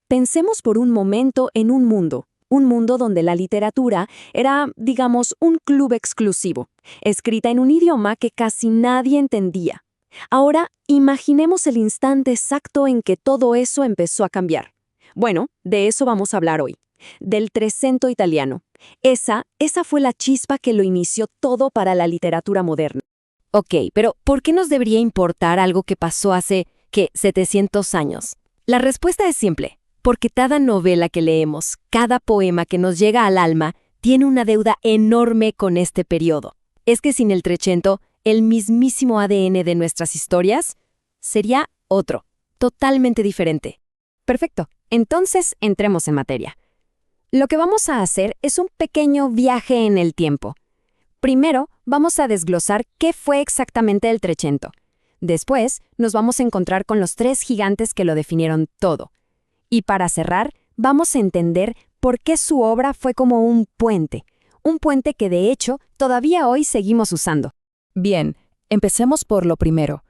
Pensemos por un momento en un mundo donde la literatura era, digamos, un club exclusivo, escrita en un idioma que casi nadie entendía. Ahora, imaginemos el instante exacto en que todo eso empezó a cambiar. Bueno, de eso vamos a hablar hoy, del Trecento italiano. Esa fue la chispa que lo inició todo para la literatura moderna. Ok, pero ¿por qué nos debería importar algo que pasó hace, 700 años? La respuesta es simple, porque cada novela que leemos, cada poema que nos llega al alma, tiene una deuda enorme con este periodo. Es que sin el Trecento, el mismísimo ADN de nuestras historias sería otro, totalmente diferente. Perfecto, entonces entremos en materia. Lo que vamos a hacer es un pequeño viaje en el tiempo. Primero, vamos a desglosar qué fue exactamente el Trecento. Después, nos vamos a encontrar con los tres gigantes que lo definieron todo. Y para cerrar, vamos a entender por qué su obra fue como un puente que de hecho todavía hoy seguimos usando. Bien, empecemos por lo primero.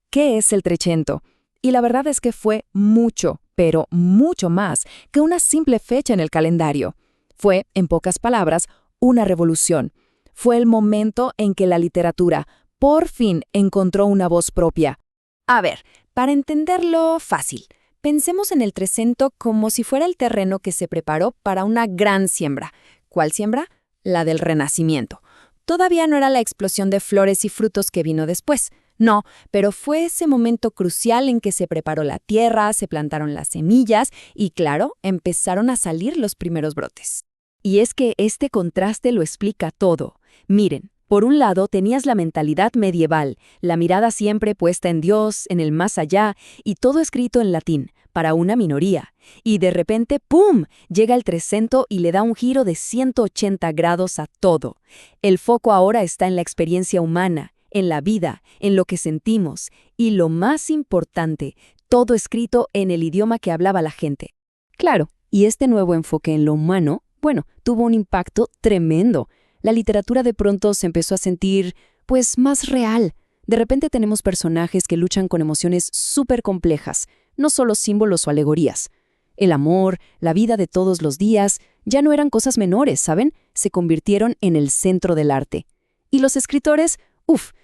¿Qué es el Trecento? Y la verdad es que fue mucho, pero mucho más que una simple fecha en el calendario. Fue, en pocas palabras, una revolución. Fue el momento en que la literatura, por fin, encontró una voz propia. A ver, para entenderlo fácil, pensemos en el Trecento como si fuera el terreno que se preparó para una gran siembra. ¿Cuál siembra? La del Renacimiento. Todavía no era la explosión de flores y frutos que vino después. No, pero fue ese momento crucial en que se preparó la tierra, se plantaron las semillas y, claro, empezaron a salir los primeros brotes. Y es que este contraste lo explica todo. Miren, por un lado tenías la mentalidad medieval, la mirada siempre puesta en Dios, en el más allá, y todo escrito en latín, para una minoría. Y de repente, ¡pum!, llega el Trecento y le da un giro de 180 grados a todo. El foco ahora está en la experiencia humana, en la vida, en lo que sentimos, y lo más importante, todo escrito en el idioma que hablaba la gente. Claro, y este nuevo enfoque en lo humano, bueno, tuvo un impacto tremendo. La literatura de pronto se empezó a sentir, pues, más real. De repente tenemos personajes que luchan con emociones súper complejas, no solo símbolos o alegorías. El amor, la vida de todos los días, ya no eran cosas menores, ¿saben? Se convirtieron en el centro del arte. Y los escritores,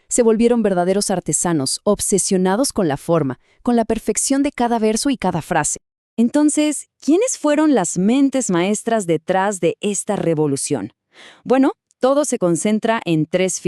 se volvieron verdaderos artesanos, obsesionados con la forma, con la perfección de cada verso y cada frase. Entonces, ¿quiénes fueron las mentes maestras detrás de esta revolución? Bueno, todo se concentra en tres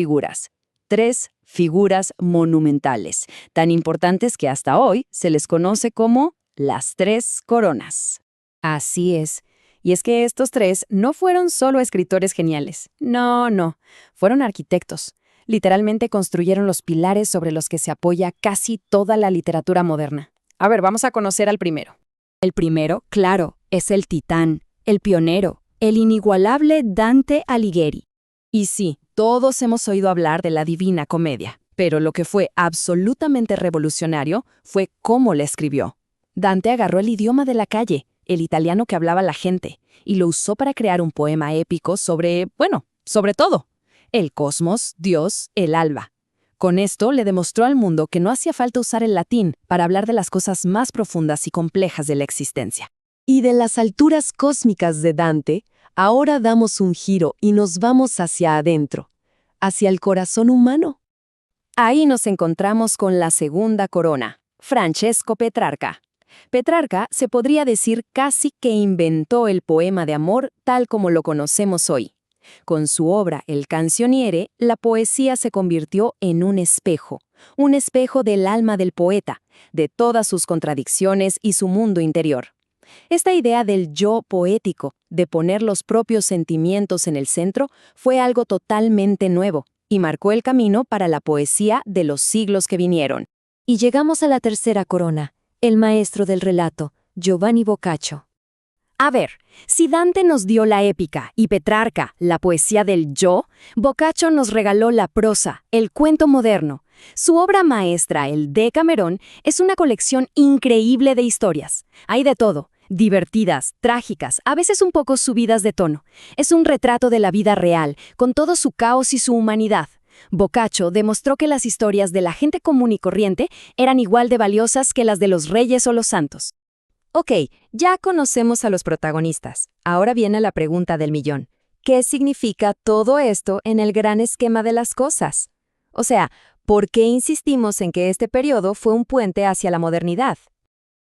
figuras monumentales, tan importantes que hasta hoy se les conoce como las tres coronas. Así es. Y es que estos tres no fueron solo escritores geniales. No, fueron arquitectos. Literalmente construyeron los pilares sobre los que se apoya casi toda la literatura moderna. A ver, vamos a conocer al primero. El primero, claro, es el titán, el pionero, el inigualable Dante Alighieri. Y sí, todos hemos oído hablar de la Divina Comedia, pero lo que fue absolutamente revolucionario fue cómo la escribió. Dante agarró el idioma de la calle, el italiano que hablaba la gente, y lo usó para crear un poema épico sobre todo. El cosmos, Dios, el alba. Con esto le demostró al mundo que no hacía falta usar el latín para hablar de las cosas más profundas y complejas de la existencia. Y de las alturas cósmicas de Dante, ahora damos un giro y nos vamos hacia adentro, hacia el corazón humano. Ahí nos encontramos con la segunda corona, Francesco Petrarca. Petrarca se podría decir casi que inventó el poema de amor tal como lo conocemos hoy. Con su obra El Canzoniere, la poesía se convirtió en un espejo del alma del poeta, de todas sus contradicciones y su mundo interior. Esta idea del yo poético, de poner los propios sentimientos en el centro, fue algo totalmente nuevo y marcó el camino para la poesía de los siglos que vinieron. Y llegamos a la tercera corona, el maestro del relato, Giovanni Boccaccio. A ver, si Dante nos dio la épica y Petrarca la poesía del yo, Boccaccio nos regaló la prosa, el cuento moderno. Su obra maestra, el Decamerón, es una colección increíble de historias. Hay de todo, divertidas, trágicas, a veces un poco subidas de tono. Es un retrato de la vida real, con todo su caos y su humanidad. Boccaccio demostró que las historias de la gente común y corriente eran igual de valiosas que las de los reyes o los santos. Ok, ya conocemos a los protagonistas. Ahora viene la pregunta del millón. ¿Qué significa todo esto en el gran esquema de las cosas? O sea, ¿por qué insistimos en que este periodo fue un puente hacia la modernidad?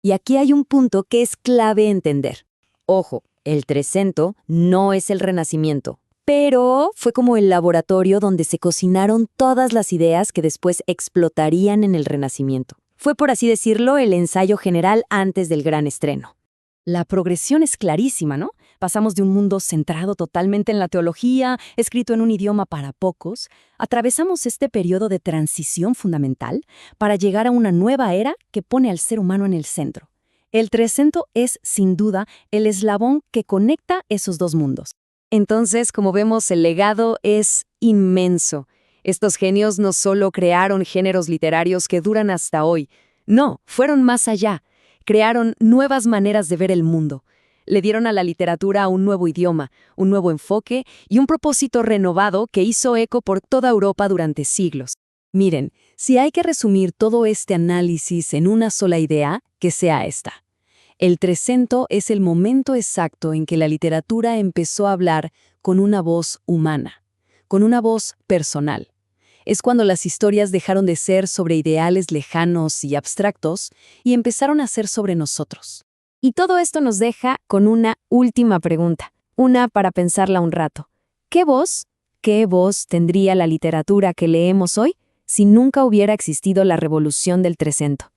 Y aquí hay un punto que es clave entender. Ojo, el Trecento no es el Renacimiento, pero fue como el laboratorio donde se cocinaron todas las ideas que después explotarían en el Renacimiento. Fue, por así decirlo, el ensayo general antes del gran estreno. La progresión es clarísima, ¿no? Pasamos de un mundo centrado totalmente en la teología, escrito en un idioma para pocos, atravesamos este periodo de transición fundamental para llegar a una nueva era que pone al ser humano en el centro. El Trecento es, sin duda, el eslabón que conecta esos dos mundos. Entonces, como vemos, el legado es inmenso. Estos genios no solo crearon géneros literarios que duran hasta hoy, no, fueron más allá. Crearon nuevas maneras de ver el mundo. Le dieron a la literatura un nuevo idioma, un nuevo enfoque y un propósito renovado que hizo eco por toda Europa durante siglos. Miren, si hay que resumir todo este análisis en una sola idea, que sea esta. El Trecento es el momento exacto en que la literatura empezó a hablar con una voz humana, con una voz personal. Es cuando las historias dejaron de ser sobre ideales lejanos y abstractos y empezaron a ser sobre nosotros. Y todo esto nos deja con una última pregunta, una para pensarla un rato. Qué voz tendría la literatura que leemos hoy si nunca hubiera existido la revolución del Trecento?